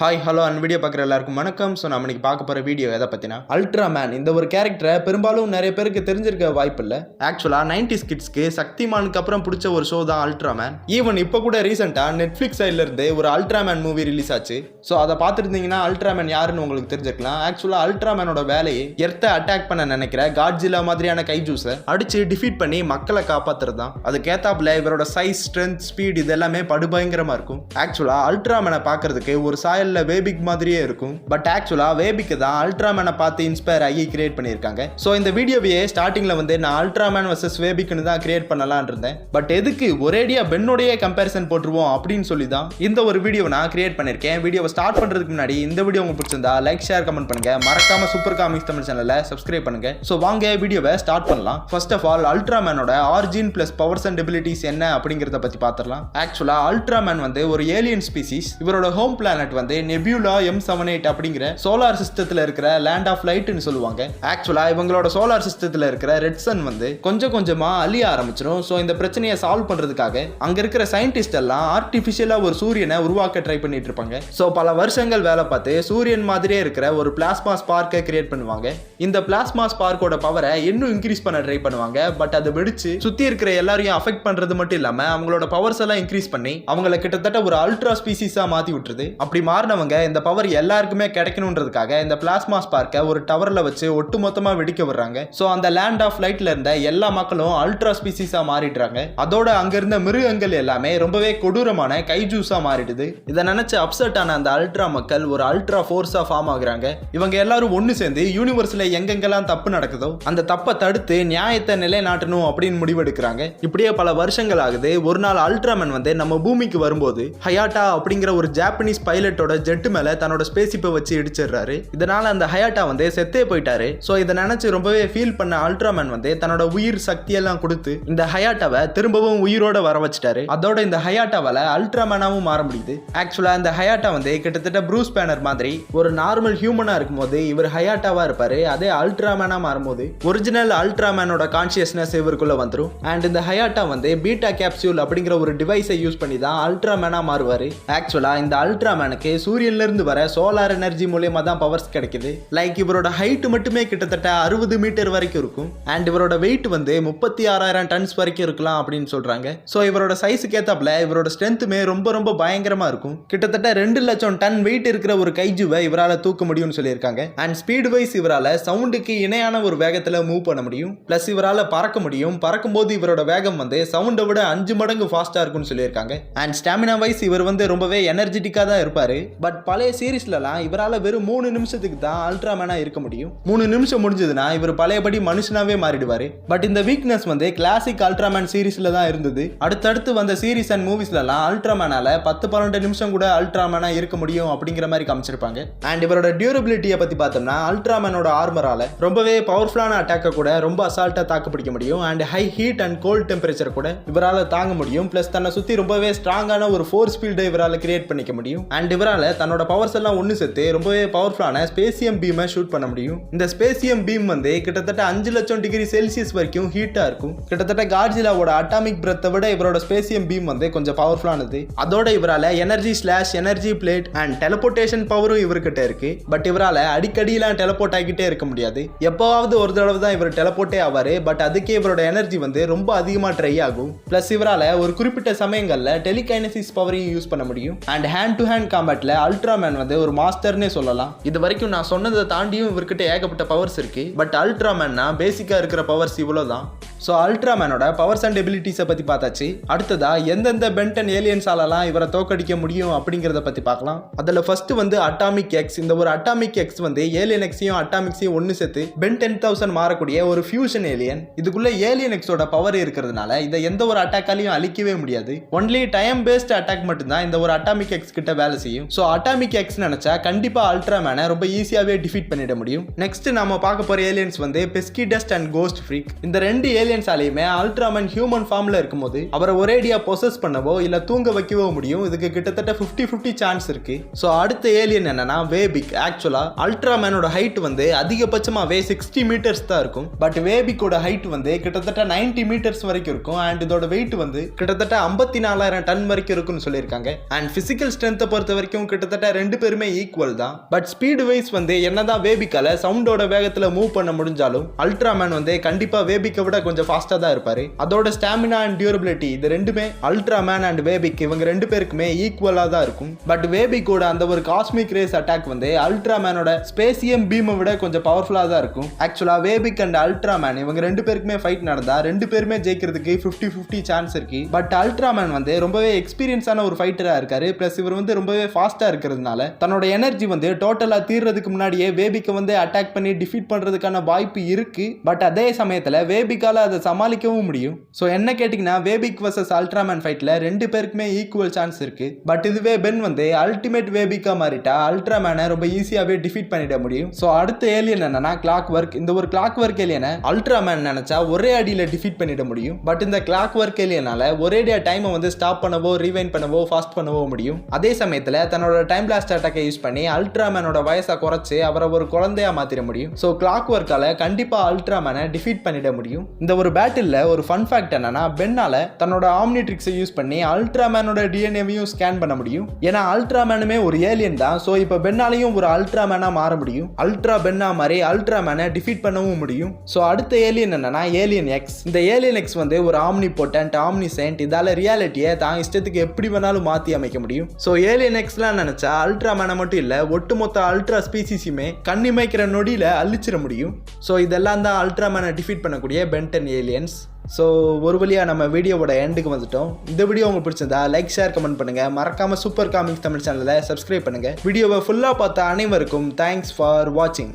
Hi hello and video பார்க்குற எல்லாருக்கும் வணக்கம். ஸோ நம்ம இன்னைக்கு பார்க்க போகிற வீடியோ எதை பற்றினா அல்ட்ராமேன். இந்த ஒரு கேரக்டரை பெரும்பாலும் நிறைய பேருக்கு தெரிஞ்சிருக்க வாய்ப்பு இல்லை. ஆக்சுவலாக 90s கிட்ஸ்க்கு சக்திமானுக்கு அப்புறம் பிடிச்ச ஒரு ஷோ தான் அல்ட்ராமேன். ஈவன் இப்போ கூட ரீசெண்டாக நெட்ஃப்ளிக்ஸ் சைட்லேருந்து ஒரு அல்ட்ராமேன் மூவி ரிலீஸ் ஆச்சு. ஸோ அதை பார்த்துருந்தீங்கன்னா அல்ட்ராமேன் யாருன்னு உங்களுக்கு தெரிஞ்சிருக்கலாம். ஆக்சுவலாக அல்ட்ராமேனோட வேலையை எர்த்தை அட்டாக் பண்ண நினைக்கிற காட்ஜிலா மாதிரியான கைஜூஸை அடித்து டிஃபீட் பண்ணி மக்களை காப்பாற்றுறது தான். அதுக்கேத்தாப்புல இவரோட சைஸ், ஸ்ட்ரென்த், ஸ்பீட் இது எல்லாமே படுபயங்கரமாக இருக்கும். ஆக்சுவலாக அல்ட்ராமேனை பார்க்கறதுக்கு ஒரு சாயல் வேபிக் மாதிரியே இருக்கும். பட் ஆக்சுவலா வேபிக்கு தான் அல்ட்ராமேனை பார்த்து இன்ஸ்பயர் ஆகி கிரியேட் பண்ணியிருக்காங்க. ஸோ இந்த வீடியோவையே ஸ்டார்டிங்ல வந்து நான் அல்ட்ராமேன் வர்சஸ் வேபிக்னு தான் கிரியேட் பண்ணலாம்னு இருந்தேன். பட் எதுக்கு ஒரேடியா பென்னோடைய கம்பேரிசன் போட்டுருவோம் அப்படின்னு சொல்லி தான் இந்த ஒரு வீடியோவை நான் கிரியேட் பண்ணியிருக்கேன். வீடியோவை ஸ்டார்ட் பண்றதுக்கு முன்னாடி இந்த வீடியோ உங்களுக்கு பிடிச்சிருந்தா லைக், ஷேர், கமெண்ட் பண்ணுங்க. மறக்காம சூப்பர் காமிக்ஸ் தமிழ் சேனலை சப்ஸ்கிரைப் பண்ணுங்க. ஸோ வாங்க வீடியோவை ஸ்டார்ட் பண்ணலாம். ஃபர்ஸ்ட் ஆஃப் ஆல் அல்ட்ராமேனோட origin plus powers and abilities என்ன அப்படிங்கறத பத்தி பார்த்துடலாம். ஆக்சுவலா அல்ட்ராமேன் வந்து ஒரு ஏலியன் ஸ்பீசிஸ். இவரோட ஹோம் பிளானட் வந்து நெபியூலா M78 அப்படிங்கிற சோலார் சிஸ்டத்துல இருக்கிற லேண்ட் ஆஃப் லைட்னு சொல்லுவாங்க. ஆக்சுவலா இவங்களோட சோலார் சிஸ்டத்துல இருக்கிற ரெட் சன் வந்து கொஞ்சம் கொஞ்சமா அழிய ஆரம்பிச்சிடும். ஸோ இந்த பிரச்சனையை சால்வ் பண்றதுக்காக அங்க இருக்கிற சயின்டிஸ்ட் எல்லாம் ஆர்டிபிஷியலா ஒரு சூரியனை உருவாக்க ட்ரை பண்ணிட்டு இருப்பாங்க. ஸோ பல வருஷங்கள் வேலை பார்த்து சூரியன் மாதிரியே இருக்கிற ஒரு பிளாஸ்மா ஸ்பார்க்கை கிரியேட் பண்ணுவாங்க. இந்த பிளாஸ்மா ஸ்பார்க்கோட பவரை இன்னும் இன்க்ரீஸ் பண்ண ட்ரை பண்ணுவாங்க. பட் அதை வெடிச்சு சுத்தி இருக்கிற எல்லாரையும் அஃபெக்ட் பண்றது மட்டும் இல்லாம அவங்களோட பவர்ஸ் எல்லாம் இன்க்ரீஸ் பண்ணி அவங்களை கிட்டத்தட்ட ஒரு அல்ட்ரா ஸ்பீசிஸா மாத்தி விட்டுருது. அப்படி மாறினவங்க இந்த பவர் எல்லாருக்குமே கிடைக்கணும்ன்றதுக்காக இந்த பிளாஸ்மா ஸ்பார்க்கை ஒரு டவர்ல வச்சு ஒட்டுமொத்தமா வெடிக்க விடுறாங்க. சோ அந்த லேண்ட் ஆஃப் லைட்ல இருந்த எல்லா மக்களும் அல்ட்ரா ஸ்பீசிஸா மாறிடுறாங்க. அதோட அங்க இருந்த மிருகங்கள் எல்லாமே ரொம்பவே கொடூரமான கைஜூஸா மாறிடுது. இதை நினைச்சு அப்செட் ஆன அந்த அல்ட்ரா மக்கள் ஒரு அல்ட்ரா ஃபோர்ஸா ஃபார்ம் ஆகுறாங்க. இவங்க எல்லாரும் ஒன்னு சேர்ந்து யூனிவர்ஸ்ல எங்கெங்கெல்லாம் தப்பு நடக்குதோ அந்த தப்பை தடுத்து நியாயத்தை நிலைநாட்டணும் அப்படின்னு முடிவெடுக்கிறாங்க. இப்படியே பல வருஷங்கள் ஆகுது. ஒரு நாள் அல்ட்ராமேன் வந்து நம்ம பூமிக்கு வரும்போது ஹயாட்டா அப்படிங்கிற ஒரு ஜாப்பனீஸ் பைலட்டோட ஜெட் மேல தன்னோட ஸ்பேஸ்ஷிப்பை வச்சு இடிச்சிடுறாரு. இதனால அந்த ஹயாட்டா வந்து செத்தே போயிட்டாரு. சோ இதை நினைச்சு ரொம்பவே ஃபீல் பண்ண அல்ட்ராமேன் வந்து தன்னோட உயிர் சக்தியெல்லாம் கொடுத்து இந்த ஹயாட்டாவை திரும்பவும் உயிரோட வர வச்சிட்டாரு. அதோட இந்த ஹயாட்டாவால அல்ட்ராமேனாவும் மாற முடியுது. ஆக்சுவலா இந்த ஹயாட்டா வந்து கிட்டத்தட்ட ப்ரூஸ் பேனர் மாதிரி ஒரு நார்மல் ஹியூமனா இருக்கும்போது இவர் ஹயாட்டாவா இருப்பாரு. அதே அல்ட்ராமேனா மாறும்போது ஒரிஜினல் அல்ட்ராமேனோட கான்சியஸ்னஸ் இவருக்குள்ள வந்துடும். அண்ட் இந்த ஹயாட்டா வந்து பீட்டா கேப்சூல் அப்படிங்கிற ஒரு டிவைஸை யூஸ் பண்ணி தான் அல்ட்ராமேனா மாறுவாரு. ஆக்சுவலா இந்த அல்ட்ராமேனுக்கு சூரியன்ல இருந்து வர சோலார் எனர்ஜி மூலமா தான் பவர்ஸ் கிடைக்குது. லைக் இவரோட ஹைட் மட்டுமே கிட்டத்தட்ட 60 மீட்டர் வரைக்கும் இருக்கும். அண்ட் இவரோட வெயிட் வந்து 36,000 டன்ஸ் வரைக்கும் இருக்கலாம் அப்படின்னு சொல்றாங்க. சோ இவரோட சைஸுக்கு ஏத்தாப்புல இவரோட ஸ்ட்ரென்த்துமே ரொம்ப ரொம்ப பயங்கரமா இருக்கும். கிட்டத்தட்ட 2 லட்சம் டன் வெயிட் இருக்கிற ஒரு கைஜுவை இவரால தூக்க முடியும்னு சொல்லியிருக்காங்க. அண்ட் ஸ்பீட் வைஸ் இவரால சவுண்டுக்கு இணையான ஒரு வேகத்துல மூவ் பண்ண முடியும். பிளஸ் இவரால பறக்க முடியும். பறக்கும் போது இவரோட வேகம் வந்து சவுண்டை விட 5 மடங்கு ஃபாஸ்டா இருக்கும்னு சொல்லியிருக்காங்க. அண்ட் ஸ்டாமினா வைஸ் இவர் வந்து ரொம்பவே எனர்ஜெட்டிக்கா தான் இருப்பாரு. பட் பழைய சீரிஸ்லலாம் இவரால வெறும் 3 நிமிஷத்துக்கு தான் அல்ட்ராமேனா இருக்க முடியும். 3 நிமிஷம் முடிஞ்சதுன்னா இவர் பழையபடி மனுஷனாவே மாறிடுவாரு. பட் இந்த வீக்னஸ் வந்து கிளாசிக் அல்ட்ராமேன் சீரிஸ்ல தான் இருந்தது. அடுத்தடுத்து வந்த சீரிஸ் அண்ட் மூவிஸ்லாம் அல்ட்ராமேனால 10-12 நிமிஷம் கூட அல்ட்ராமேனா இருக்க முடியும் அப்படிங்கிற மாதிரி காமிச்சிருப்பாங்க. அண்ட் இவரோட டியூரபிலிட்டியை பத்தி பார்த்தோம்னா அல்ட்ராமேனோட ஆர்மரால ரொம்பவே பவர்ஃபுல்லான அட்டாக்கை கூட ரொம்ப அசால்ட்டா தாக்கு பிடிக்க முடியும். And high heat and cold temperature கூட இவரால தாங்க முடியும். பிளஸ் தன்னை சுத்தி ரொம்பவே ஸ்ட்ராங்கான ஒரு ஃபோர்ஸ் ஃபீல்டை இவரால கிரியேட் பண்ணிக்க முடியும். அண்ட் இவரால தன்னோட பவர்ஸ் எல்லாம் ஒன்னு சேர்த்து ரொம்பவே பவர்ஃபுல்லான ஸ்பேசியம் பீமை ஷூட் பண்ண முடியும். இந்த ஸ்பேசியம் பீம் வந்து கிட்டத்தட்ட 5 லட்சம் டிகிரி செல்சியஸ் வரைக்கும் ஹீட்டா இருக்கும். கிட்டத்தட்ட காட்ஜிலாவோட அட்டாமிக் பிரத்தை விட இவரோட ஸ்பேசியம் பீம் வந்து கொஞ்சம் பவர்ஃபுல்லானது. அதோட இவரால energy slash energy blade and teleportation பவரும் இவர்கிட்ட இருக்கு. பட் இவரால அடிக்கடியெல்லாம் டெலபோர்ட் ஆகிட்டே இருக்க முடியாது. எப்பவாவது ஒரு தடவை தான் இவர் டெலபோர்ட்டே ஆவாரு. பட் அதுக்கே இவரோட எனர்ஜி வந்து ரொம்ப அதிகமா ட்ரை ஆகும். பிளஸ் இவரால ஒரு குறிப்பிட்ட சமயங்கள்ல டெலிகைனசிஸ் பவரையும் யூஸ் பண்ண முடியும். அண்ட் ஹேண்ட் டு ஹேண்ட் காம்பேட்ல அல்ட்ராமேன் வந்து ஒரு மாஸ்டர்னே சொல்லலாம். இது வரைக்கும் நான் சொன்னதை தாண்டியும் இவர்கிட்ட ஏகப்பட்ட பவர்ஸ் இருக்கு. பட் அல்ட்ராமேன்னா பேசிக்கா இருக்கிற பவர்ஸ் இவ்வளவுதான். ஸோ அல்ட்ராமேனோட பவர்ஸ் அண்ட் எபிலிட்டிஸை பத்தி பார்த்தாச்சு. அடுத்ததா எந்தெந்த பென்டன் ஏலியன்ஸாலலாம் இவரை தோக்கடிக்க முடியும் அப்படிங்கிறத பத்தி பார்க்கலாம். அதில் ஃபர்ஸ்ட் வந்து அட்டாமிக் எக்ஸ். இந்த ஒரு அட்டாமிக் எக்ஸ் வந்து ஏலியன் எக்ஸையும் அட்டாமிக்ஸையும் ஒன்று சேர்த்து பென் 10,000 மாறக்கூடிய ஒரு ஃபியூஷன் ஏலியன். இதுக்குள்ள ஏலியன் எக்ஸோட பவர் இருக்கிறதுனால இதை எந்த ஒரு அட்டாக்காலையும் அழிக்கவே முடியாது. ஒன்லி டைம் பேஸ்ட் அட்டாக் மட்டும்தான் இந்த ஒரு அட்டாமிக் எக்ஸ் கிட்ட வேலை செய்யும். ஸோ அட்டாமிக் எக்ஸ் நினைச்சா கண்டிப்பா அல்ட்ராமேனை ரொம்ப ஈஸியாவே டிஃபீட் பண்ணிட முடியும். நெக்ஸ்ட் நாம பார்க்க போற ஏலியன்ஸ் வந்து pesky dust and ghost freak. இந்த 2 ஏலியன்ஸாலையுமே அல்ட்ராமேன் ஹியூமன் ஃபார்ம்ல இருக்கும்போது அவரை ஒரேடியா பொசஸ் பண்ணவோ இல்ல தூங்க வைக்கவோ முடியும். இதுக்கு கிட்டத்தட்ட 50-50 சான்ஸ் இருக்கு. சோ அடுத்த ஏலியன் என்னன்னா வேபிக். ஆக்சுவலா அல்ட்ராமேனோட ஹைட் வந்து அதிகபட்சமாவே 60 மீட்டர்ஸ் தான் இருக்கும். பட் வேபிக்கோட ஹைட் வந்து கிட்டத்தட்ட 90 மீட்டர்ஸ் வரைக்கும் இருக்கும். அண்ட் இதோட வெயிட் வந்து கிட்டத்தட்ட 54,000 டன் வரைக்கும் இருக்கும்னு சொல்லியிருக்காங்க. அண்ட் பிசிக்கல் ஸ்ட்ரென்த்தை பொறுத்த வரைக்கும் வேபிக்கும் கிட்டத்தட்ட ரெண்டு பேருமே ஈக்குவல் தான். பட் ஸ்பீடு வைஸ் வந்து என்னதான் வேபிக்கால சவுண்டோட வேகத்துல மூவ் பண்ண முடிஞ்சாலும் அல்ட்ராமேன் வந்து கண்டிப்பா வேபிக்கை விட கொஞ்சம் ஃபாஸ்டா தான் இருப்பாரு. அதோட ஸ்டாமினா அண்ட் டியூரபிலிட்டி இது ரெண்டுமே அல்ட்ராமேன் அண்ட் வேபிக் இவங்க ரெண்டு பேருக்குமே ஈக்குவலா தான் இருக்கும். பட் வேபிக்கோட அந்த ஒரு காஸ்மிக் ரேஸ் அட்டாக் வந்து அல்ட்ராமேனோட ஸ்பேசியம் பீமை விட கொஞ்சம் பவர்ஃபுல்லா தான் இருக்கும். ஆக்சுவலா வேபிக் அண்ட் அல்ட்ராமேன் இவங்க ரெண்டு பேருக்குமே ஃபைட் நடந்தா ரெண்டு பேருமே ஜெயிக்கிறதுக்கு 50-50 சான்ஸ் இருக்கு. பட் அல்ட்ராமேன் வந்து ரொம்பவே எக்ஸ்பீரியன்ஸான ஒரு ஃபைட்டரா இருக்காரு. பிளஸ் இவர் வந்து ரொம்பவே ஃபாஸ்டா இருக்கிறதுனால தன்னோட எனர்ஜி வந்து டோட்டலா தீர்றதுக்கு முன்னாடியே வேபிக்கை வந்து அட்டாக் பண்ணி டிஃபீட் பண்றதுக்கான வாய்ப்பு இருக்கு. பட் அதே சமயத்துல வேபிக்கால அதை சமாளிக்கவும் முடியும். ஸோ என்ன கேட்டீங்கன்னா வேபிக் வர்சஸ் அல்ட்ராமேன் ஃபைட்ல ரெண்டு பேருக்குமே ஈக்குவல் சான்ஸ் இருக்கு. பட் இதுவே பென் வந்து அல்டிமேட் வேபிக்கா மாறிட்டா அல்ட்ராமேனை ரொம்ப ஈஸியாவே டிஃபீட் பண்ணிட முடியும். ஸோ அடுத்த ஏலியன் என்னன்னா கிளாக் ஒர்க். இந்த ஒரு கிளாக் ஒர்க் ஏலியனை அல்ட்ராமேன் நினைச்சா ஒரே அடியில டிஃபீட் பண்ணிட முடியும். பட் இந்த கிளாக் ஒர்க் ஏலியனால ஒரேடியா டைமை வந்து ஸ்டாப் பண்ணவோ ரீவைண்ட் பண்ணவோ ஃபாஸ்ட் பண்ணவோ முடியும். அதே சமயத்துல தன்னோட டைம் பிளாஸ்ட் அட்டாக்கை யூஸ் பண்ணி அல்ட்ராமேனோட வயசை குறைச்சு அவரை ஒரு குழந்தையா மாத்திர முடியும். ஸோ கிளாக் ஒர்க்கால கண்டிப்பா அல்ட்ராமேனை டிஃபீட் பண்ணிட முடியும். இந்த ஒரு பேட்டில்ல ஒரு ஃபன் ஃபேக்ட் என்னன்னா பென்னால தன்னோட ஆம்னிட்ரிக்ஸை யூஸ் பண்ணி அல்ட்ராமேனோட டிஎன்ஏவையும் ஸ்கேன் பண்ண முடியும். ஏன்னா அல்ட்ராமேனுமே ஒரு ஏலியன் தான். ஸோ இப்போ பென்னாலையும் ஒரு அல்ட்ராமேனா மாற முடியும். அல்ட்ரா பென்னா மாதிரி அல்ட்ராமேனை டிஃபீட் பண்ணவும் முடியும். ஸோ அடுத்த ஏலியன் என்னன்னா ஏலியன் எக்ஸ். இந்த ஏலியன் எக்ஸ் வந்து ஒரு ஆம்னிபோட்டன்ட் ஆம்னிசென்ட். இதால ரியாலிட்டியை தான் இஷ்டத்துக்கு எப்படி வேணாலும் மாற்றி அமைக்க முடியும். ஸோ ஏலியன் எக்ஸ்லாம் நினச்சா அல்ட்ராமேனை மட்டும் இல்லை ஒட்டுமொத்த அல்ட்ரா ஸ்பீசிஸுமே கண்ணிமைக்கிற நொடியில் அழிச்சிட முடியும். ஸோ இதெல்லாம் தான் அல்ட்ராமேனை டிஃபீட் பண்ணக்கூடிய பென்டன் ஏலியன்ஸ். ஸோ ஒரு வழியாக நம்ம வீடியோவோட எண்டுக்கு வந்துட்டோம். இந்த வீடியோ உங்களுக்கு பிடிச்சிருந்தா லைக் ஷேர் கமெண்ட் பண்ணுங்கள். மறக்காமல் சூப்பர் காமிக்ஸ் தமிழ் சேனலை சப்ஸ்கிரைப் பண்ணுங்கள். வீடியோவை ஃபுல்லாக பார்த்த அனைவருக்கும் தேங்க்ஸ் ஃபார் வாட்சிங்.